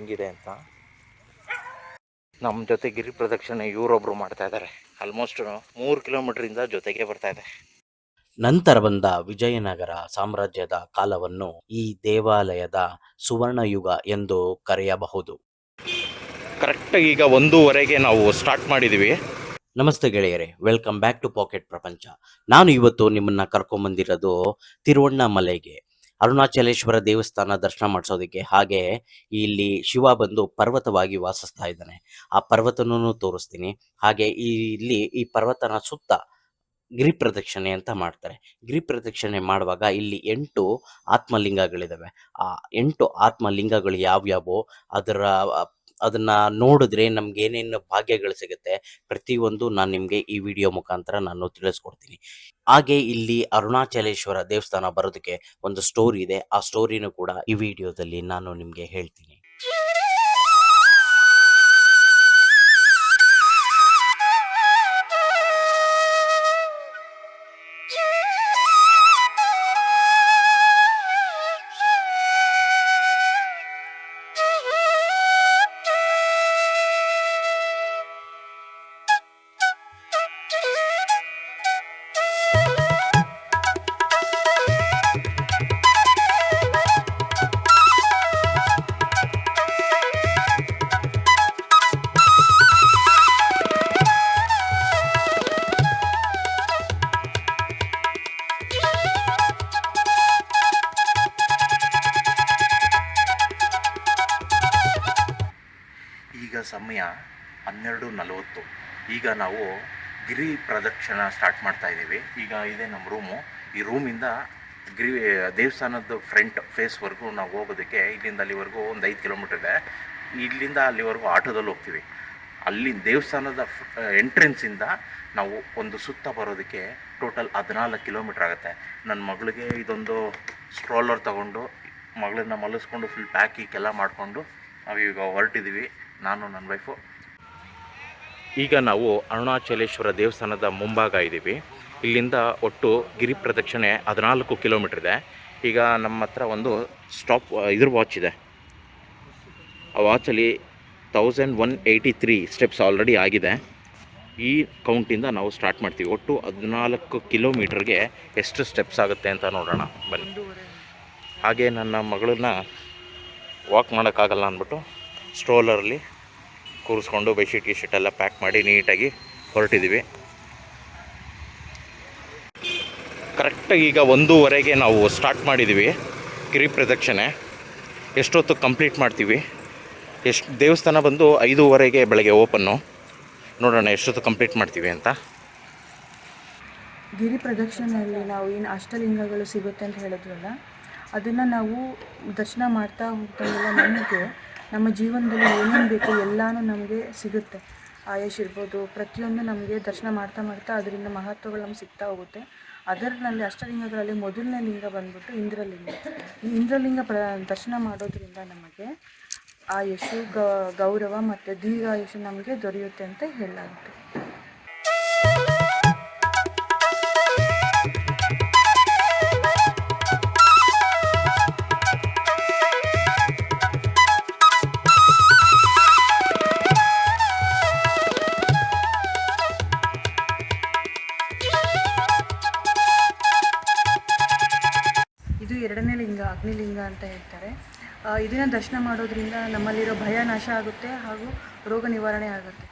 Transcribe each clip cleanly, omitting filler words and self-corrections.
ಹೆಂಗಿದೆ ಅಂತ. ನಮ್ಮ ಜೊತೆ ಗಿರಿ ಪ್ರದಕ್ಷಿಣೆ ಇವರೊಬ್ಬರು ಮಾಡ್ತಾ ಇದ್ದಾರೆ. ಆಲ್ಮೋಸ್ಟ್ 3 ಕಿಲೋಮೀಟ್ರಿಂದ ಜೊತೆಗೆ ಬರ್ತಾ ಇದೆ. ನಂತರ ಬಂದ ವಿಜಯನಗರ ಸಾಮ್ರಾಜ್ಯದ ಕಾಲವನ್ನು ಈ ದೇವಾಲಯದ ಸುವರ್ಣಯುಗ ಎಂದು ಕರೆಯಬಹುದು. ಕರೆಕ್ಟಾಗಿ ಈಗ 1:15ಗೆ ನಾವು ಸ್ಟಾರ್ಟ್ ಮಾಡಿದ್ದೀವಿ. ನಮಸ್ತೆ ಗೆಳೆಯರೆ, ವೆಲ್ಕಮ್ ಬ್ಯಾಕ್ ಟು ಪಾಕೆಟ್ ಪ್ರಪಂಚ. ನಾನು ಇವತ್ತು ನಿಮ್ಮನ್ನ ಕರ್ಕೊಂಬಂದಿರೋದು ತಿರುವಣ್ಣಾಮಲೆಗೆ, ಅರುಣಾಚಲೇಶ್ವರ ದೇವಸ್ಥಾನ ದರ್ಶನ ಮಾಡಿಸೋದಕ್ಕೆ. ಹಾಗೆ ಇಲ್ಲಿ ಶಿವ ಬಂದು ಪರ್ವತವಾಗಿ ವಾಸಿಸ್ತಾ ಇದ್ದಾನೆ, ಆ ಪರ್ವತನೂ ತೋರಿಸ್ತೀನಿ. ಹಾಗೆ ಇಲ್ಲಿ ಈ ಪರ್ವತನ ಸುತ್ತ ಗಿರಿ ಪ್ರದಕ್ಷಿಣೆ ಅಂತ ಮಾಡ್ತಾರೆ. ಗಿರಿ ಪ್ರದಕ್ಷಿಣೆ ಮಾಡುವಾಗ ಇಲ್ಲಿ 8 ಆತ್ಮಲಿಂಗಗಳಿದಾವೆ. ಆ 8 ಆತ್ಮಲಿಂಗಗಳು ಯಾವ್ಯಾವೋ ಅದನ್ನ ನೋಡಿದ್ರೆ ನಮ್ಗೆ ಏನೇನು ಭಾಗ್ಯಗಳು ಸಿಗುತ್ತೆ ಪ್ರತಿಯೊಂದು ನಾನು ನಿಮಗೆ ಈ ವಿಡಿಯೋ ಮುಖಾಂತರ ನಾನು ತಿಳಿಸ್ಕೊಡ್ತೀನಿ. ಹಾಗೆ ಇಲ್ಲಿ ಅರುಣಾಚಲೇಶ್ವರ ದೇವಸ್ಥಾನ ಬರೋದಕ್ಕೆ ಒಂದು ಸ್ಟೋರಿ ಇದೆ. ಆ ಸ್ಟೋರಿನೂ ಕೂಡ ಈ ವಿಡಿಯೋದಲ್ಲಿ ನಾನು ನಿಮಗೆ ಹೇಳ್ತೀನಿ. ಈಗ ಸಮಯ 12:40. ಈಗ ನಾವು ಗಿರಿ ಪ್ರದಕ್ಷಿಣೆ ಸ್ಟಾರ್ಟ್ ಮಾಡ್ತಾ ಇದ್ದೀವಿ. ಈಗ ಇದೆ ನಮ್ಮ ರೂಮು. ಈ ರೂಮಿಂದ ದೇವಸ್ಥಾನದ ಫ್ರಂಟ್ ಫೇಸ್ವರೆಗೂ ನಾವು ಹೋಗೋದಕ್ಕೆ ಇಲ್ಲಿಂದ ಅಲ್ಲಿವರೆಗೂ ಒಂದು 5 ಕಿಲೋಮೀಟರ್ ಇದೆ. ಇಲ್ಲಿಂದ ಅಲ್ಲಿವರೆಗೂ ಆಟೋದಲ್ಲಿ ಹೋಗ್ತೀವಿ. ಅಲ್ಲಿ ದೇವಸ್ಥಾನದ ಎಂಟ್ರೆನ್ಸಿಂದ ನಾವು ಒಂದು ಸುತ್ತ ಬರೋದಕ್ಕೆ ಟೋಟಲ್ 14 ಕಿಲೋಮೀಟ್ರ್ ಆಗುತ್ತೆ. ನನ್ನ ಮಗಳಿಗೆ ಇದೊಂದು ಸ್ಟ್ರೋಲರ್ ತೊಗೊಂಡು ಮಗಳನ್ನ ಮಲಗಿಸ್ಕೊಂಡು ಫುಲ್ ಪ್ಯಾಕಿಂಗ್ ಮಾಡಿಕೊಂಡು ನಾವೀಗ ಹೊರಟಿದ್ದೀವಿ, ನಾನು ನನ್ನ ವೈಫು. ಈಗ ನಾವು ಅರುಣಾಚಲೇಶ್ವರ ದೇವಸ್ಥಾನದ ಮುಂಭಾಗ ಇದ್ದೀವಿ. ಇಲ್ಲಿಂದ ಒಟ್ಟು ಗಿರಿ ಪ್ರದಕ್ಷಿಣೆ 14 ಕಿಲೋಮೀಟ್ರ್ ಇದೆ. ಈಗ ನಮ್ಮ ಹತ್ರ ಒಂದು ಇದ್ರ ವಾಚ್ ಇದೆ. ಆ ವಾಚಲ್ಲಿ 1183 ಸ್ಟೆಪ್ಸ್ ಆಲ್ರೆಡಿ ಆಗಿದೆ. ಈ ಕೌಂಟಿಂದ ನಾವು ಸ್ಟಾರ್ಟ್ ಮಾಡ್ತೀವಿ. ಒಟ್ಟು 14 ಕಿಲೋಮೀಟ್ರಿಗೆ ಎಷ್ಟು ಸ್ಟೆಪ್ಸ್ ಆಗುತ್ತೆ ಅಂತ ನೋಡೋಣ ಬನ್ನಿ. ಹಾಗೆ ನನ್ನ ಮಗಳನ್ನ ವಾಕ್ ಮಾಡೋಕ್ಕಾಗಲ್ಲ ಅಂದ್ಬಿಟ್ಟು ಸ್ಟ್ರೋಲರಲ್ಲಿ ಕೂರಿಸ್ಕೊಂಡು ಬೆಡ್ಶೀಟ್ ಎಲ್ಲ ಪ್ಯಾಕ್ ಮಾಡಿ ನೀಟಾಗಿ ಹೊರಟಿದ್ದೀವಿ. ಕರೆಕ್ಟಾಗಿ ಈಗ 1:15ಗೆ ನಾವು ಸ್ಟಾರ್ಟ್ ಮಾಡಿದ್ದೀವಿ ಗಿರಿ ಪ್ರದಕ್ಷಿಣೆ. ಎಷ್ಟೊತ್ತು ಕಂಪ್ಲೀಟ್ ಮಾಡ್ತೀವಿ. ದೇವಸ್ಥಾನ ಬಂದು 5:15ಗೆ ಬೆಳಗ್ಗೆ ಓಪನ್ನು. ನೋಡೋಣ ಎಷ್ಟೊತ್ತು ಕಂಪ್ಲೀಟ್ ಮಾಡ್ತೀವಿ ಅಂತ. ಗಿರಿ ಪ್ರದಕ್ಷಿಣೆಯಲ್ಲಿ ನಾವು ಏನು ಅಷ್ಟಲಿಂಗಗಳು ಸಿಗುತ್ತೆ ಅಂತ ಹೇಳಿದ್ವಲ್ಲ, ಅದನ್ನು ನಾವು ದರ್ಶನ ಮಾಡ್ತಾ ಹೋಗ್ತಾಯಿಲ್ಲ ನಮಗೆ ನಮ್ಮ ಜೀವನದಲ್ಲಿ ಏನೇನು ಬೇಕು ಎಲ್ಲನೂ ನಮಗೆ ಸಿಗುತ್ತೆ. ಆಯುಷ್ ಇರ್ಬೋದು, ಪ್ರತಿಯೊಂದು ನಮಗೆ ದರ್ಶನ ಮಾಡ್ತಾ ಅದರಿಂದ ಮಹತ್ವಗಳು ನಮ್ಗೆ ಸಿಗ್ತಾ ಹೋಗುತ್ತೆ. ಅದರಲ್ಲಿ ಅಷ್ಟಲಿಂಗಗಳಲ್ಲಿ ಮೊದಲನೇ ಲಿಂಗ ಬಂದ್ಬಿಟ್ಟು ಇಂದ್ರಲಿಂಗ. ಈ ಇಂದ್ರಲಿಂಗ ದರ್ಶನ ಮಾಡೋದ್ರಿಂದ ನಮಗೆ ಆಯುಷು, ಗೌರವ ಮತ್ತು ದೀರ್ಘಾಯುಷು ನಮಗೆ ದೊರೆಯುತ್ತೆ ಅಂತ ಹೇಳಲಾಗುತ್ತೆ. ಇದು 2ನೇ ಲಿಂಗ, ಅಗ್ನಿಲಿಂಗ ಅಂತ ಹೇಳ್ತಾರೆ. ಇದನ್ನು ದರ್ಶನ ಮಾಡೋದ್ರಿಂದ ನಮ್ಮಲ್ಲಿರೋ ಭಯ ನಾಶ ಆಗುತ್ತೆ ಹಾಗೂ ರೋಗ ನಿವಾರಣೆ ಆಗುತ್ತೆ.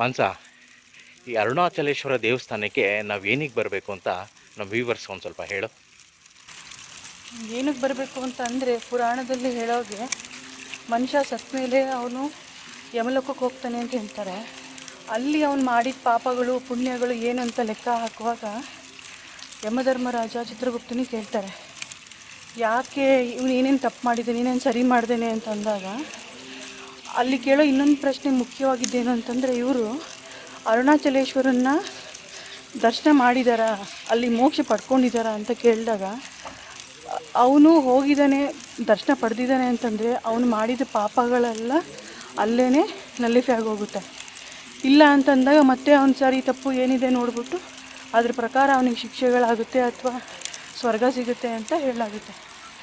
ಮಾನ್ಸ, ಈ ಅರುಣಾಚಲೇಶ್ವರ ದೇವಸ್ಥಾನಕ್ಕೆ ನಾವು ಏನಕ್ಕೆ ಬರಬೇಕು ಅಂತ ನಮ್ಮ ವ್ಯೂವರ್ಸ್ ಒಂದು ಸ್ವಲ್ಪ ಹೇಳು. ಏನಕ್ಕೆ ಬರಬೇಕು ಅಂತ ಅಂದರೆ, ಪುರಾಣದಲ್ಲಿ ಹೇಳೋಗೆ ಮನುಷ್ಯ ಸತ್ತ ಮೇಲೆ ಅವನು ಯಮಲೋಕಕ್ಕೆ ಹೋಗ್ತಾನೆ ಅಂತ ಹೇಳ್ತಾರೆ. ಅಲ್ಲಿ ಅವನು ಮಾಡಿದ ಪಾಪಗಳು ಪುಣ್ಯಗಳು ಏನು ಅಂತ ಲೆಕ್ಕ ಹಾಕುವಾಗ ಯಮಧರ್ಮರಾಜ ಚಿತ್ರಗುಪ್ತನಿಗೆ ಕೇಳ್ತಾರೆ, ಯಾಕೆ ಇವನು ಏನೇನು ತಪ್ಪು ಮಾಡಿದ್ದೇನೆ, ಏನೇನು ಸರಿ ಮಾಡ್ದೇನೆ ಅಂತ ಅಂದಾಗ ಅಲ್ಲಿ ಕೇಳೋ ಇನ್ನೊಂದು ಪ್ರಶ್ನೆ ಮುಖ್ಯವಾಗಿದ್ದೇನು ಅಂತಂದರೆ, ಇವರು ಅರುಣಾಚಲೇಶ್ವರನ್ನ ದರ್ಶನ ಮಾಡಿದಾರಾ, ಅಲ್ಲಿ ಮೋಕ್ಷ ಪಡ್ಕೊಂಡಿದ್ದಾರಾ ಅಂತ ಕೇಳಿದಾಗ ಅವನು ಹೋಗಿದ್ದಾನೆ, ದರ್ಶನ ಪಡೆದಿದ್ದಾನೆ ಅಂತಂದರೆ ಅವನು ಮಾಡಿದ ಪಾಪಗಳೆಲ್ಲ ಅಲ್ಲೇ ನಲ್ಲಿಫೆ ಆಗೋಗುತ್ತೆ. ಇಲ್ಲ ಅಂತಂದಾಗ ಮತ್ತೆ ಅವ್ನು ಸರಿ ತಪ್ಪು ಏನಿದೆ ನೋಡ್ಬಿಟ್ಟು ಅದ್ರ ಪ್ರಕಾರ ಅವನಿಗೆ ಶಿಕ್ಷೆಗಳಾಗುತ್ತೆ ಅಥವಾ ಸ್ವರ್ಗ ಸಿಗುತ್ತೆ ಅಂತ ಹೇಳಲಾಗುತ್ತೆ.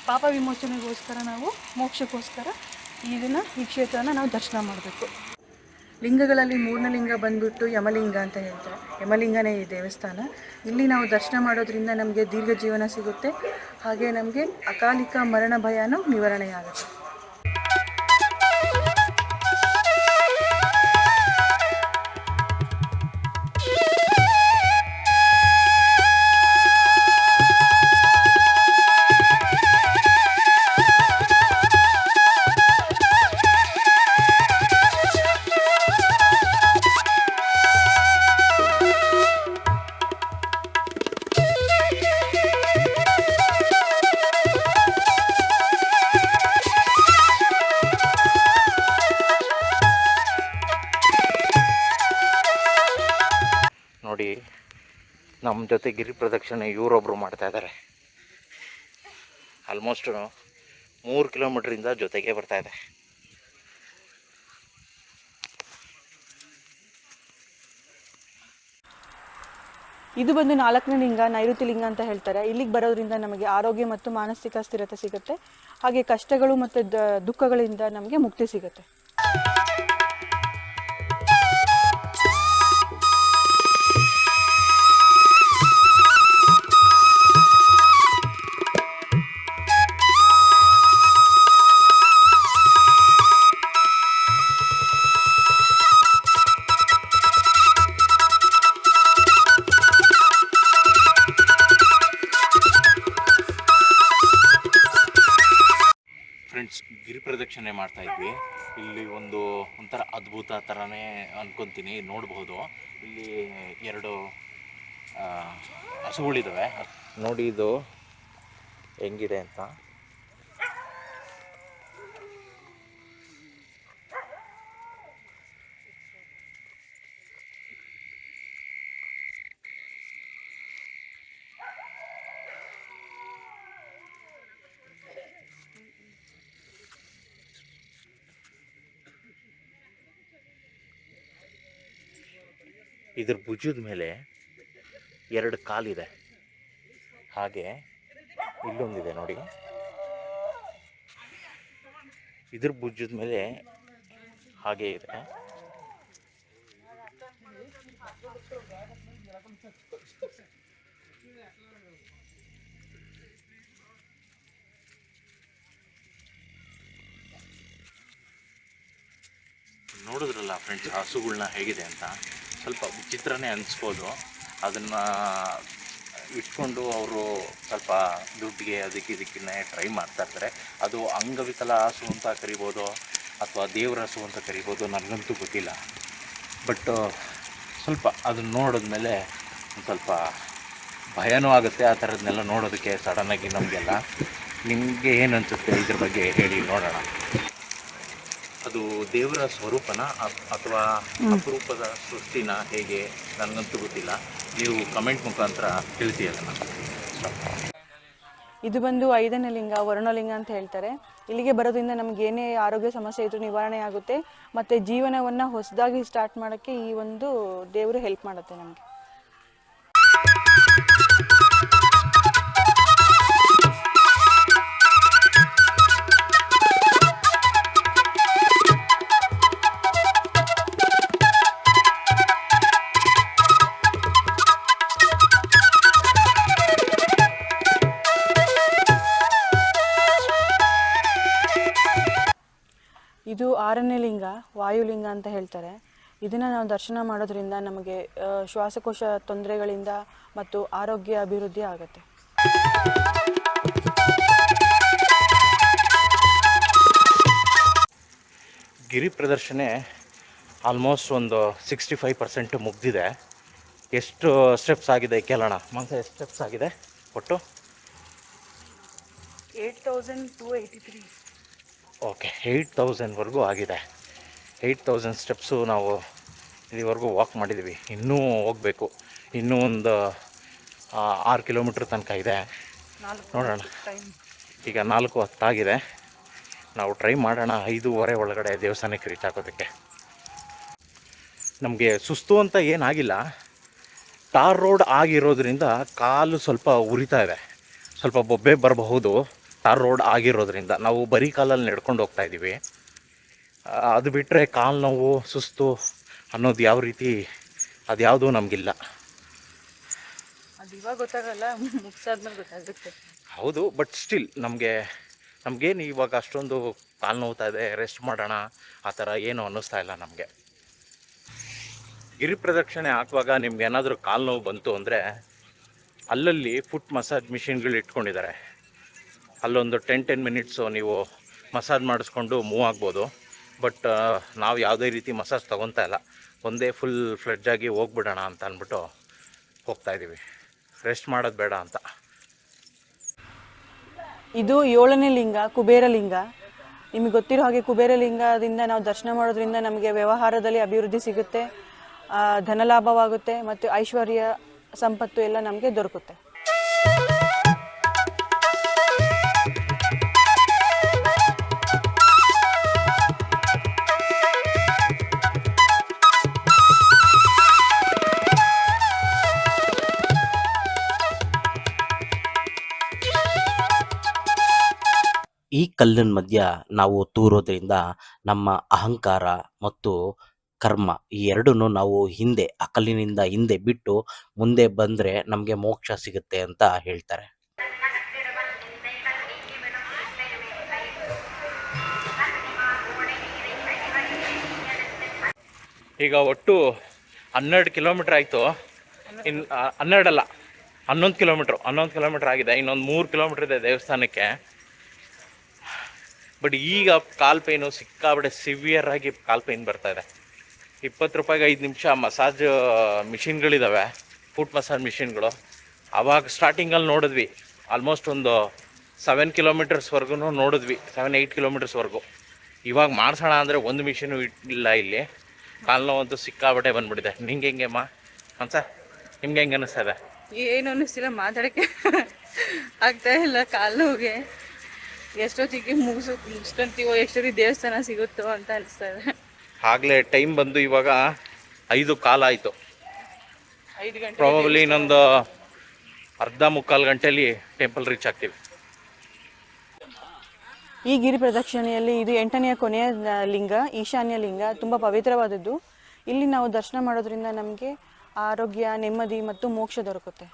ಪಾಪ ವಿಮೋಚನೆಗೋಸ್ಕರ ನಾವು ಮೋಕ್ಷಕ್ಕೋಸ್ಕರ ಈ ಕ್ಷೇತ್ರನ ನಾವು ದರ್ಶನ ಮಾಡಬೇಕು. ಲಿಂಗಗಳಲ್ಲಿ ಮೂರನೇ ಲಿಂಗ ಬಂದ್ಬಿಟ್ಟು ಯಮಲಿಂಗ ಅಂತ ಹೇಳ್ತಾರೆ. ಯಮಲಿಂಗನೇ ಈ ದೇವಸ್ಥಾನ. ಇಲ್ಲಿ ನಾವು ದರ್ಶನ ಮಾಡೋದ್ರಿಂದ ನಮಗೆ ದೀರ್ಘ ಜೀವನ ಸಿಗುತ್ತೆ, ಹಾಗೆ ನಮಗೆ ಅಕಾಲಿಕ ಮರಣ ಭಯನೂ ನಿವಾರಣೆ ಆಗುತ್ತೆ. ನೋಡಿ, ನಮ್ಮ ಜೊತೆ ಗಿರಿ ಪ್ರದಕ್ಷಿಣೆ ಇವರೊಬ್ಬರು ಮಾಡ್ತಾ ಇದ್ದಾರೆ. ಆಲ್ಮೋಸ್ಟ್ 3 ಕಿಲೋಮೀಟ್ರಿಂದ ಜೊತೆಗೆ ಬರ್ತಾ ಇದೆ. ಇದು ಬಂದು 4ನೇ ಲಿಂಗ, ನೈಋತಿ ಲಿಂಗ ಅಂತ ಹೇಳ್ತಾರೆ. ಇಲ್ಲಿಗೆ ಬರೋದ್ರಿಂದ ನಮಗೆ ಆರೋಗ್ಯ ಮತ್ತು ಮಾನಸಿಕ ಸ್ಥಿರತೆ ಸಿಗುತ್ತೆ, ಹಾಗೆ ಕಷ್ಟಗಳು ಮತ್ತು ದುಃಖಗಳಿಂದ ನಮಗೆ ಮುಕ್ತಿ ಸಿಗುತ್ತೆ. ಫ್ರೆಂಡ್ಸ್, ಗಿರಿ ಪ್ರದಕ್ಷಿಣೆ ಮಾಡ್ತಾ ಇದ್ವಿ. ಇಲ್ಲಿ ಒಂಥರ ಅದ್ಭುತ ಥರನೇ ಅನ್ಕೊತೀನಿ. ನೋಡ್ಬೋದು, ಇಲ್ಲಿ 2 ಹಸುಗಳಿದ್ದಾವೆ. ನೋಡಿ ಇದು ಹೆಂಗಿದೆ ಅಂತ. ಇದ್ರ ಭುಜದ ಮೇಲೆ 2 ಕಾಲಿದೆ, ಹಾಗೆ ಇಲ್ಲೊಂದಿದೆ ನೋಡಿ. ಇದ್ರ ಭುಜದ ಮೇಲೆ ಹಾಗೆ ಇದೆ. ನೋಡಿದ್ರಲ್ಲ ಫ್ರೆಂಡ್ಸ್, ಹಸುಗಳ್ನ ಹೇಗಿದೆ ಅಂತ. ಸ್ವಲ್ಪ ವಿಚಿತ್ರನೇ ಅನಿಸ್ಬೋದು. ಅದನ್ನು ಇಟ್ಕೊಂಡು ಅವರು ಸ್ವಲ್ಪ ದುಡ್ಡಿಗೆ ಇದಕ್ಕಿನ್ನೇ ಟ್ರೈ ಮಾಡ್ತಾ ಇರ್ತಾರೆ. ಅದು ಅಂಗವಿಕಲ ಹಸು ಅಂತ ಕರಿಬೋದು ಅಥವಾ ದೇವರ ಹಸು ಅಂತ ಕರಿಬೋದು, ನನಗಂತೂ ಗೊತ್ತಿಲ್ಲ. ಬಟ್ ಸ್ವಲ್ಪ ಅದನ್ನು ನೋಡಿದ್ಮೇಲೆ ಒಂದು ಸ್ವಲ್ಪ ಭಯನೂ ಆಗುತ್ತೆ ಆ ಥರದನ್ನೆಲ್ಲ ನೋಡೋದಕ್ಕೆ ಸಡನ್ನಾಗಿ ನಮಗೆಲ್ಲ. ನಿಮಗೆ ಏನು ಅನಿಸುತ್ತೆ ಇದ್ರ ಬಗ್ಗೆ ಹೇಳಿ ನೋಡೋಣ. ಅದು ದೇವರ ಸ್ವರೂಪನ ಅಥವಾ ಅಪರೂಪದ ಸೃಷ್ಟಿನ ಹೇಗೆ, ನನಗಂತೂ ಗೊತ್ತಿಲ್ಲ. ನೀವು ಕಮೆಂಟ್ ಮುಖಾಂತರ ತಿಳಿಸಿ ಅದನ್ನು. ಇದು ಬಂದು 5ನೇ ಲಿಂಗ, ವರುಣಲಿಂಗ ಅಂತ ಹೇಳ್ತಾರೆ. ಇಲ್ಲಿಗೆ ಬರೋದ್ರಿಂದ ನಮ್ಗೆ ಏನೇ ಆರೋಗ್ಯ ಸಮಸ್ಯೆ ಇದ್ರೂ ನಿವಾರಣೆ ಆಗುತ್ತೆ, ಮತ್ತು ಜೀವನವನ್ನು ಹೊಸದಾಗಿ ಸ್ಟಾರ್ಟ್ ಮಾಡೋಕ್ಕೆ ಈ ಒಂದು ದೇವರು ಹೆಲ್ಪ್ ಮಾಡುತ್ತೆ ನಮಗೆ. ಇದು 6ನೇ ಲಿಂಗ, ವಾಯುಲಿಂಗ ಅಂತ ಹೇಳ್ತಾರೆ. ಇದನ್ನು ನಾವು ದರ್ಶನ ಮಾಡೋದ್ರಿಂದ ನಮಗೆ ಶ್ವಾಸಕೋಶ ತೊಂದರೆಗಳಿಂದ ಮತ್ತು ಆರೋಗ್ಯ ಅಭಿವೃದ್ಧಿ ಆಗುತ್ತೆ. ಗಿರಿ ಪ್ರದರ್ಶನೆ ಆಲ್ಮೋಸ್ಟ್ ಒಂದು 65% ಮುಗ್ದಿದೆ. ಎಷ್ಟು ಸ್ಟೆಪ್ಸ್ ಆಗಿದೆ ಕೇಳೋಣ. ಮಂಸ ಎಷ್ಟು ಸ್ಟೆಪ್ಸ್ ಆಗಿದೆ ಒಟ್ಟು? 8283. ಓಕೆ, 8000ವರೆಗೂ ಆಗಿದೆ. 8000 ಸ್ಟೆಪ್ಸು ನಾವು ಇಲ್ಲಿವರೆಗೂ ವಾಕ್ ಮಾಡಿದ್ದೀವಿ. ಇನ್ನೂ ಹೋಗಬೇಕು. ಇನ್ನೂ ಒಂದು 6 ಕಿಲೋಮೀಟ್ರ್ ತನಕ ಇದೆ. ನೋಡೋಣ. ಈಗ 4:10 ಆಗಿದೆ. ನಾವು ಟ್ರೈ ಮಾಡೋಣ 5:15 ಒಳಗಡೆ ದೇವಸ್ಥಾನಕ್ಕೆ ರೀಚ್ ಆಗೋದಕ್ಕೆ. ನಮಗೆ ಸುಸ್ತು ಅಂತ ಏನಾಗಿಲ್ಲ. ಟಾರ್ ರೋಡ್ ಆಗಿರೋದ್ರಿಂದ ಕಾಲು ಸ್ವಲ್ಪ ಉರಿತಾ ಇದೆ, ಸ್ವಲ್ಪ ಬೊಬ್ಬೆ ಬರಬಹುದು. ಟಾರ್ ರೋಡ್ ಆಗಿರೋದ್ರಿಂದ ನಾವು ಬರೀ ಕಾಲಲ್ಲಿ ನಡ್ಕೊಂಡು ಹೋಗ್ತಾ ಇದ್ದೀವಿ. ಅದು ಬಿಟ್ಟರೆ ಕಾಲು ನೋವು ಸುಸ್ತು ಅನ್ನೋದು ಯಾವ ರೀತಿ ಅದು ಯಾವುದೂ ನಮಗಿಲ್ಲ. ಅದು ಇವಾಗ ಗೊತ್ತಾಗಲ್ಲ, ಮುಗಿಸಾದ್ಮೇಲೆ ಗೊತ್ತಾಗುತ್ತೆ. ಹೌದು, ಬಟ್ ಸ್ಟಿಲ್ ನಮಗೇನು ಇವಾಗ ಅಷ್ಟೊಂದು ಕಾಲು ನೋವ್ತಾ ಇದೆ, ರೆಸ್ಟ್ ಮಾಡೋಣ ಆ ಥರ ಏನೂ ಅನ್ನಿಸ್ತಾ ಇಲ್ಲ ನಮಗೆ. ಗಿರಿ ಪ್ರದಕ್ಷಿಣೆ ಹಾಕುವಾಗ ನಿಮ್ಗೆ ಏನಾದರೂ ಕಾಲು ನೋವು ಬಂತು ಅಂದರೆ ಅಲ್ಲಲ್ಲಿ ಫುಟ್ ಮಸಾಜ್ ಮಿಷಿನ್ಗಳು ಇಟ್ಕೊಂಡಿದ್ದಾರೆ. ಅಲ್ಲೊಂದು 10 ಮಿನಿಟ್ಸು ನೀವು ಮಸಾಜ್ ಮಾಡಿಸ್ಕೊಂಡು ಮೂವ್ ಆಗ್ಬೋದು. ಬಟ್ ನಾವು ಯಾವುದೇ ರೀತಿ ಮಸಾಜ್ ತೊಗೊತಾ ಇಲ್ಲ, ಒಂದೇ ಫುಲ್ ಫ್ಲೆಡ್ಜಾಗಿ ಹೋಗ್ಬಿಡೋಣ ಅಂತ ಅಂದ್ಬಿಟ್ಟು ಹೋಗ್ತಾಯಿದ್ದೀವಿ, ರೆಸ್ಟ್ ಮಾಡೋದು ಬೇಡ ಅಂತ. ಇದು 7ನೇ ಲಿಂಗ, ಕುಬೇರ ಲಿಂಗ. ನಿಮಗೆ ಗೊತ್ತಿರೋ ಹಾಗೆ ಕುಬೇರ ಲಿಂಗದಿಂದ ನಾವು ದರ್ಶನ ಮಾಡೋದ್ರಿಂದ ನಮಗೆ ವ್ಯವಹಾರದಲ್ಲಿ ಅಭಿವೃದ್ಧಿ ಸಿಗುತ್ತೆ, ಧನಲಾಭವಾಗುತ್ತೆ ಮತ್ತು ಐಶ್ವರ್ಯ ಸಂಪತ್ತು ಎಲ್ಲ ನಮಗೆ ದೊರಕುತ್ತೆ. ಈ ಕಲ್ಲಿನ ಮಧ್ಯ ನಾವು ತೂರೋದ್ರಿಂದ ನಮ್ಮ ಅಹಂಕಾರ ಮತ್ತು ಕರ್ಮ ಈ ಎರಡನ್ನೂ ನಾವು ಆ ಕಲ್ಲಿನಿಂದ ಹಿಂದೆ ಬಿಟ್ಟು ಮುಂದೆ ಬಂದರೆ ನಮಗೆ ಮೋಕ್ಷ ಸಿಗುತ್ತೆ ಅಂತ ಹೇಳ್ತಾರೆ. ಈಗ ಒಟ್ಟು 12 ಕಿಲೋಮೀಟ್ರ್ ಆಯಿತು. ಇನ್ನು 12 ಅಲ್ಲ, 11 ಕಿಲೋಮೀಟ್ರ್ ಆಗಿದೆ. ಇನ್ನೊಂದು 3 ಕಿಲೋಮೀಟ್ರ್ ಇದೆ ದೇವಸ್ಥಾನಕ್ಕೆ. ಬಟ್ ಈಗ ಕಾಲು ಪೇನು ಸಿಕ್ಕಾಬಿಟ್ಟೆ ಸಿವಿಯರ್ ಆಗಿ ಕಾಲು ಪೇನ್ ಬರ್ತಾಯಿದೆ. 20 ರೂಪಾಯಿಗೆ 5 ನಿಮಿಷ ಮಸಾಜ್ ಮಿಷಿನ್ಗಳಿದ್ದಾವೆ, ಫುಟ್ ಮಸಾಜ್ ಮಿಷಿನ್ಗಳು. ಆವಾಗ ಸ್ಟಾರ್ಟಿಂಗಲ್ಲಿ ನೋಡಿದ್ವಿ, ಆಲ್ಮೋಸ್ಟ್ ಒಂದು 7 ಕಿಲೋಮೀಟರ್ಸ್ವರೆಗೂ ನೋಡಿದ್ವಿ, 7-8 ಕಿಲೋಮೀಟರ್ಸ್ವರೆಗೂ. ಇವಾಗ ಮಾಡಿಸೋಣ ಅಂದರೆ ಒಂದು ಮಿಷಿನು ಇಲ್ಲ ಇಲ್ಲಿ. ಕಾಲು ನೋವಂತೂ ಸಿಕ್ಕಾಬಿಟ್ಟೆ ಬಂದ್ಬಿಟ್ಟಿದೆ. ನಿಂಗೆ ಹೆಂಗೆಮ್ಮ ಸರ್, ನಿಮ್ಗೆ ಹೆಂಗೆ ಅನ್ನಿಸ್ತಾ ಇದೆ? ಏನು ಅನ್ನಿಸ್ತಿಲ್ಲ, ಮಾತಾಡೋಕ್ಕೆ ಆಗ್ತಾ ಇಲ್ಲ ಕಾಲು ನೋವಿಗೆ. ಎಷ್ಟೊತ್ತಿಗೆ ಮುಗಿಸ್ಕೊಂತೀವೋ, ಎಷ್ಟೊತ್ತಿಗೆ ದೇವಸ್ಥಾನ ಸಿಗುತ್ತೋ ಅಂತ ಅನಿಸ್ತಾ ಇದೆ. ಆಗಲೇ ಟೈಮ್ ಬಂದು ಇವಾಗ 5:15 ಆಯಿತು. 5 ಗಂಟೆ ಪ್ರಾಬಬ್ಲಿ ಇನ್ನೊಂದು ಅರ್ಧ-ಮುಕ್ಕಾಲು ಗಂಟೆಯಲ್ಲಿ ಟೆಂಪಲ್ ರೀಚ್ ಆಗ್ತೀವಿ. ಈ ಗಿರಿ ಪ್ರದಕ್ಷಿಣೆಯಲ್ಲಿ ಇದು 8ನೇ ಕೊನೆಯ ಲಿಂಗ, ಈಶಾನ್ಯ ಲಿಂಗ. ತುಂಬ ಪವಿತ್ರವಾದದ್ದು. ಇಲ್ಲಿ ನಾವು ದರ್ಶನ ಮಾಡೋದ್ರಿಂದ ನಮಗೆ ಆರೋಗ್ಯ, ನೆಮ್ಮದಿ ಮತ್ತು ಮೋಕ್ಷ ದೊರಕುತ್ತೆ.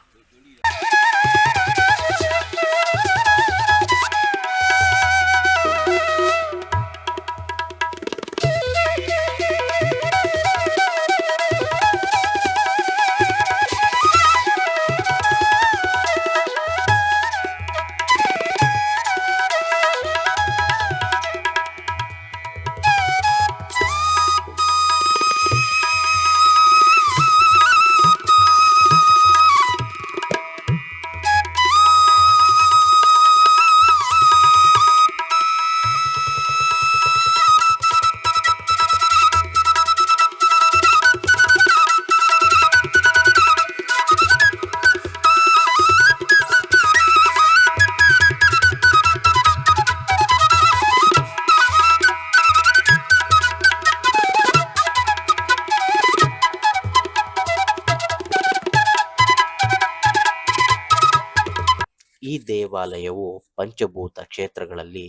ಈ ದೇವಾಲಯವು ಪಂಚಭೂತ ಕ್ಷೇತ್ರಗಳಲ್ಲಿ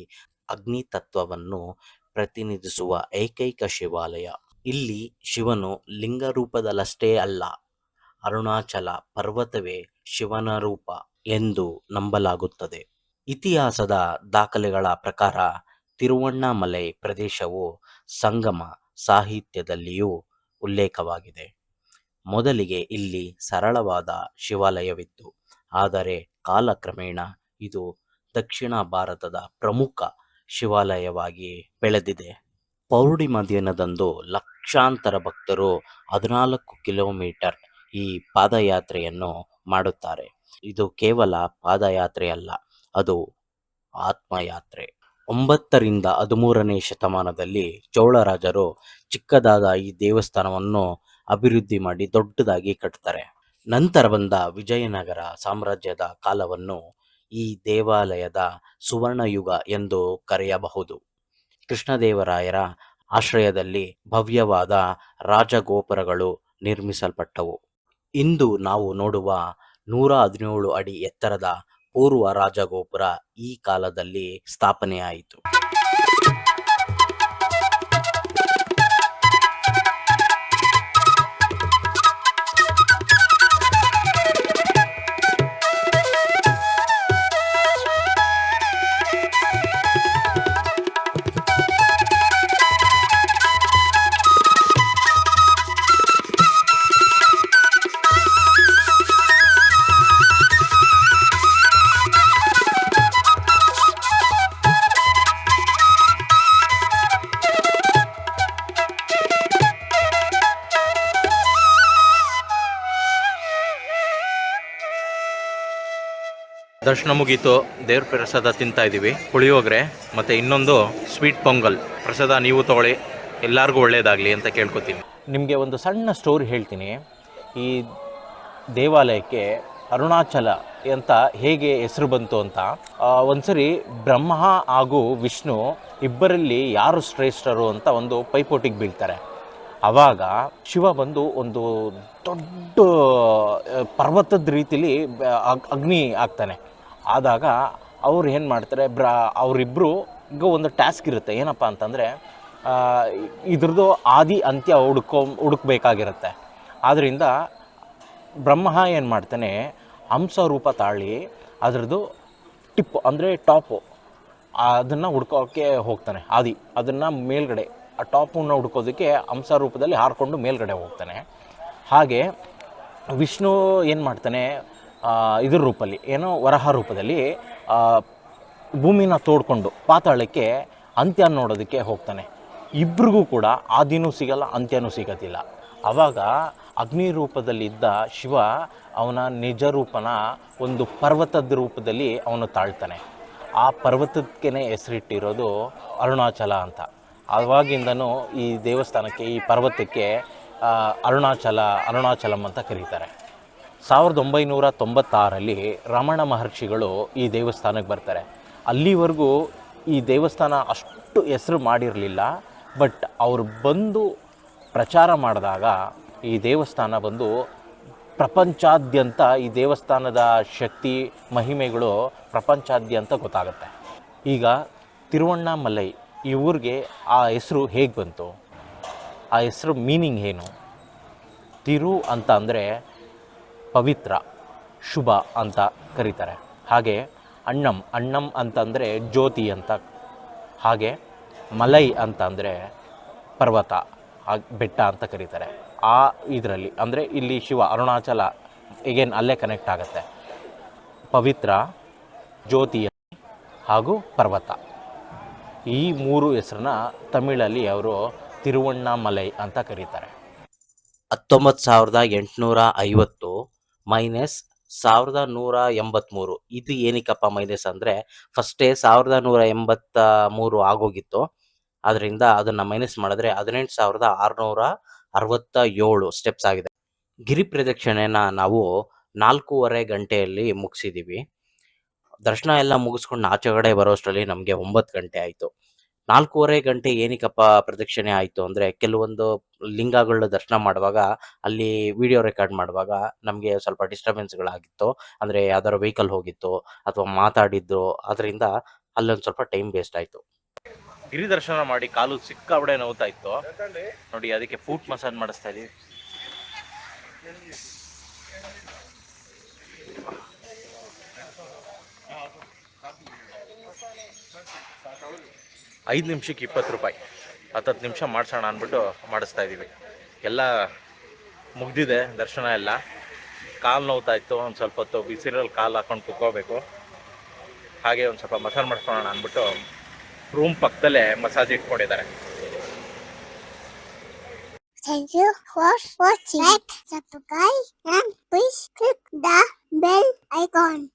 ಅಗ್ನಿ ತತ್ವವನ್ನು ಪ್ರತಿನಿಧಿಸುವ ಏಕೈಕ ಶಿವಾಲಯ. ಇಲ್ಲಿ ಶಿವನು ಲಿಂಗ ರೂಪದಲ್ಲಷ್ಟೇ ಅಲ್ಲ, ಅರುಣಾಚಲ ಪರ್ವತವೇ ಶಿವನ ರೂಪ ಎಂದು ನಂಬಲಾಗುತ್ತದೆ. ಇತಿಹಾಸದ ದಾಖಲೆಗಳ ಪ್ರಕಾರ ತಿರುವಣ್ಣಾಮಲೈ ಪ್ರದೇಶವು ಸಂಗಮ ಸಾಹಿತ್ಯದಲ್ಲಿಯೂ ಉಲ್ಲೇಖವಾಗಿದೆ. ಮೊದಲಿಗೆ ಇಲ್ಲಿ ಸರಳವಾದ ಶಿವಾಲಯವಿತ್ತು, ಆದರೆ ಕಾಲಕ್ರಮೇಣ ಇದು ದಕ್ಷಿಣ ಭಾರತದ ಪ್ರಮುಖ ಶಿವಾಲಯವಾಗಿ ಬೆಳೆದಿದೆ. ಪೌರ್ಣಿಮಾ ದಿನದಂದು ಲಕ್ಷಾಂತರ ಭಕ್ತರು 14 ಕಿಲೋಮೀಟರ್ ಈ ಪಾದಯಾತ್ರೆಯನ್ನು ಮಾಡುತ್ತಾರೆ. ಇದು ಕೇವಲ ಪಾದಯಾತ್ರೆಯಲ್ಲ, ಅದು ಆತ್ಮಯಾತ್ರೆ. 9ರಿಂದ 13ನೇ ಶತಮಾನದಲ್ಲಿ ಚೋಳರಾಜರು ಚಿಕ್ಕದಾದ ಈ ದೇವಸ್ಥಾನವನ್ನು ಅಭಿವೃದ್ಧಿ ಮಾಡಿ ದೊಡ್ಡದಾಗಿ ಕಟ್ತಾರೆ. ನಂತರ ಬಂದ ವಿಜಯನಗರ ಸಾಮ್ರಾಜ್ಯದ ಕಾಲವನ್ನು ಈ ದೇವಾಲಯದ ಸುವರ್ಣಯುಗ ಎಂದು ಕರೆಯಬಹುದು. ಕೃಷ್ಣದೇವರಾಯರ ಆಶ್ರಯದಲ್ಲಿ ಭವ್ಯವಾದ ರಾಜಗೋಪುರಗಳು ನಿರ್ಮಿಸಲ್ಪಟ್ಟವು. ಇಂದು ನಾವು ನೋಡುವ 117 ಅಡಿ ಎತ್ತರದ ಪೂರ್ವ ರಾಜಗೋಪುರ ಈ ಕಾಲದಲ್ಲಿ ಸ್ಥಾಪನೆಯಾಯಿತು. ದರ್ಶನ ಮುಗೀತು. ದೇವ್ರ ಪ್ರಸಾದ ತಿಂತಾ ಇದ್ದೀವಿ, ಪುಳಿಯೋಗರೆ ಮತ್ತು ಇನ್ನೊಂದು ಸ್ವೀಟ್ ಪೊಂಗಲ್ ಪ್ರಸಾದ. ನೀವು ತಗೊಳ್ಳಿ, ಎಲ್ಲರಿಗೂ ಒಳ್ಳೆಯದಾಗಲಿ ಅಂತ ಕೇಳ್ಕೊತೀನಿ. ನಿಮಗೆ ಒಂದು ಸಣ್ಣ ಸ್ಟೋರಿ ಹೇಳ್ತೀನಿ. ಈ ದೇವಾಲಯಕ್ಕೆ ಅರುಣಾಚಲ ಅಂತ ಹೇಗೆ ಹೆಸರು ಬಂತು ಅಂತ. ಒಂದ್ಸರಿ ಬ್ರಹ್ಮ ಹಾಗೂ ವಿಷ್ಣು ಇಬ್ಬರಲ್ಲಿ ಯಾರು ಶ್ರೇಷ್ಠರು ಅಂತ ಒಂದು ಪೈಪೋಟಿಗೆ ಬೀಳ್ತಾರೆ. ಆವಾಗ ಶಿವ ಬಂದು ಒಂದು ದೊಡ್ಡ ಪರ್ವತದ ರೀತಿಲಿ ಅಗ್ನಿ ಆಗ್ತಾನೆ. ಆದಾಗ ಅವ್ರು ಏನು ಮಾಡ್ತಾರೆ, ಅವರಿಬ್ಬರು ಈಗ ಒಂದು ಟಾಸ್ಕ್ ಇರುತ್ತೆ. ಏನಪ್ಪ ಅಂತಂದರೆ ಇದ್ರದ್ದು ಆದಿ ಅಂತ್ಯ ಹುಡುಕ್ಬೇಕಾಗಿರುತ್ತೆ. ಆದ್ದರಿಂದ ಬ್ರಹ್ಮ ಏನು ಮಾಡ್ತಾನೆ, ಹಂಸ ರೂಪ ತಾಳಿ ಅದರದ್ದು ಟಿಪ್ಪು ಅಂದರೆ ಟಾಪು ಅದನ್ನು ಹುಡ್ಕೋಕ್ಕೆ ಹೋಗ್ತಾನೆ. ಅದನ್ನು ಮೇಲ್ಗಡೆ ಆ ಟಾಪನ್ನು ಹುಡ್ಕೋದಕ್ಕೆ ಹಂಸ ರೂಪದಲ್ಲಿ ಹಾರಿಕೊಂಡು ಮೇಲ್ಗಡೆ ಹೋಗ್ತಾನೆ. ಹಾಗೆ ವಿಷ್ಣು ಏನು ಮಾಡ್ತಾನೆ, ಇದ್ರ ರೂಪದಲ್ಲಿ ಏನೋ ವರಹ ರೂಪದಲ್ಲಿ ಭೂಮಿನ ತೋಡ್ಕೊಂಡು ಪಾತಾಳಕ್ಕೆ ಅಂತ್ಯ ನೋಡೋದಕ್ಕೆ ಹೋಗ್ತಾನೆ. ಇಬ್ರಿಗೂ ಕೂಡ ಆದಿನೂ ಸಿಗಲ್ಲ, ಅಂತ್ಯನೂ ಸಿಗೋದಿಲ್ಲ. ಆವಾಗ ಅಗ್ನಿ ರೂಪದಲ್ಲಿದ್ದ ಶಿವ ಅವನ ನಿಜ ರೂಪನ ಒಂದು ಪರ್ವತದ ರೂಪದಲ್ಲಿ ಅವನು ತಾಳ್ತಾನೆ. ಆ ಪರ್ವತಕ್ಕೆ ಹೆಸರಿಟ್ಟಿರೋದು ಅರುಣಾಚಲ ಅಂತ. ಆವಾಗಿಂದನೂ ಈ ದೇವಸ್ಥಾನಕ್ಕೆ, ಈ ಪರ್ವತಕ್ಕೆ ಅರುಣಾಚಲಂ ಅಂತ ಕರೀತಾರೆ. 1996ರಲ್ಲಿ ರಮಣ ಮಹರ್ಷಿಗಳು ಈ ದೇವಸ್ಥಾನಕ್ಕೆ ಬರ್ತಾರೆ. ಅಲ್ಲಿವರೆಗೂ ಈ ದೇವಸ್ಥಾನ ಅಷ್ಟು ಹೆಸರು ಮಾಡಿರಲಿಲ್ಲ. ಬಟ್ ಅವರು ಬಂದು ಪ್ರಚಾರ ಮಾಡಿದಾಗ ಈ ದೇವಸ್ಥಾನ ಬಂದು ಪ್ರಪಂಚಾದ್ಯಂತ, ಈ ದೇವಸ್ಥಾನದ ಶಕ್ತಿ ಮಹಿಮೆಗಳು ಪ್ರಪಂಚಾದ್ಯಂತ ಗೊತ್ತಾಗುತ್ತೆ. ಈಗ ತಿರುವಣ್ಣಾಮಲೈ ಈ ಊರಿಗೆ ಆ ಹೆಸರು ಹೇಗೆ ಬಂತು, ಆ ಹೆಸರು ಮೀನಿಂಗ್ ಏನು? ತಿರು ಅಂತ ಅಂದರೆ ಪವಿತ್ರ, ಶುಭ ಅಂತ ಕರೀತಾರೆ. ಹಾಗೆ ಅಣ್ಣಂ ಅಂತಂದರೆ ಜ್ಯೋತಿ ಅಂತ. ಹಾಗೆ ಮಲೈ ಅಂತ ಅಂದರೆ ಪರ್ವತ, ಬೆಟ್ಟ ಅಂತ ಕರೀತಾರೆ. ಆ ಇದರಲ್ಲಿ ಅಂದರೆ ಇಲ್ಲಿ ಶಿವ ಅರುಣಾಚಲ ಈಗೇನು ಅಲ್ಲೇ ಕನೆಕ್ಟ್ ಆಗುತ್ತೆ. ಪವಿತ್ರ, ಜ್ಯೋತಿ ಹಾಗೂ ಪರ್ವತ, ಈ ಮೂರು ಹೆಸರನ್ನ ತಮಿಳಲ್ಲಿ ಅವರು ತಿರುವಣ್ಣಾಮಲೈ ಅಂತ ಕರೀತಾರೆ. 19,850 ಮೈನಸ್ 1,183. ಇದು ಏನಕ್ಕಪ್ಪ ಮೈನಸ್ ಅಂದರೆ, ಫಸ್ಟೇ 1,183 ಆಗೋಗಿತ್ತು. ಅದರಿಂದ ಅದನ್ನು ಮೈನಸ್ ಮಾಡಿದ್ರೆ 18,667 ಸ್ಟೆಪ್ಸ್ ಆಗಿದೆ. ಗಿರಿ ಪ್ರದಕ್ಷಿಣೆನ ನಾವು 4.5 ಗಂಟೆಯಲ್ಲಿ ಮುಗಿಸಿದ್ದೀವಿ. ದರ್ಶನ ಎಲ್ಲ ಮುಗಿಸ್ಕೊಂಡು ಆಚೆಗಡೆ ಬರೋಷ್ಟರಲ್ಲಿ ನಮಗೆ 9 ಗಂಟೆ ಆಯಿತು. 4.5 ಗಂಟೆ ಏನಕ್ಕಪ್ಪ ಪ್ರದಕ್ಷಿಣೆ ಆಯಿತು ಅಂದರೆ, ಕೆಲವೊಂದು ಲಿಂಗಗಳ ದರ್ಶನ ಮಾಡುವಾಗ ಅಲ್ಲಿ ವಿಡಿಯೋ ರೆಕಾರ್ಡ್ ಮಾಡುವಾಗ ನಮಗೆ ಸ್ವಲ್ಪ ಡಿಸ್ಟರ್ಬೆನ್ಸ್ಗಳಾಗಿತ್ತು. ಅಂದರೆ ಯಾವ್ದಾದ್ರು ವೆಹಿಕಲ್ ಹೋಗಿತ್ತು ಅಥವಾ ಮಾತಾಡಿದ್ದು, ಅದರಿಂದ ಅಲ್ಲೊಂದು ಸ್ವಲ್ಪ ಟೈಮ್ ವೇಸ್ಟ್ ಆಯಿತು. ಗಿರಿ ದರ್ಶನ ಮಾಡಿ ಕಾಲು ಸಿಕ್ಕಾಬಡೆ ನೋವ್ತಾ ಇತ್ತು ನೋಡಿ, ಅದಕ್ಕೆ ಫೂಟ್ ಮಸಾಜ್ ಮಾಡಿಸ್ತಾ ಇದೀವಿ. $5 ನಿಮಿಷಕ್ಕೆ $20, 10 ನಿಮಿಷ ಮಾಡಿಸೋಣ ಅಂದ್ಬಿಟ್ಟು ಮಾಡಿಸ್ತಾ ಇದ್ದೀವಿ. ಎಲ್ಲ ಮುಗ್ದಿದೆ ದರ್ಶನ ಎಲ್ಲ. ಕಾಲು ನೋವ್ತಾ ಇತ್ತು, ಒಂದು ಸ್ವಲ್ಪ ಹೊತ್ತು ಬಿಸಿಲಲ್ಲಿ ಕಾಲು ಹಾಕೊಂಡು ಕುತ್ಕೋಬೇಕು. ಹಾಗೆ ಒಂದು ಸ್ವಲ್ಪ ಮಸಾಜ್ ಮಾಡ್ಕೊಳ್ಳೋಣ ಅಂದ್ಬಿಟ್ಟು ರೂಮ್ ಪಕ್ಕದಲ್ಲೇ ಮಸಾಜ್ ಇಟ್ಕೊಂಡಿದ್ದಾರೆ. Thank you for watching. Like, subscribe and please click the bell icon.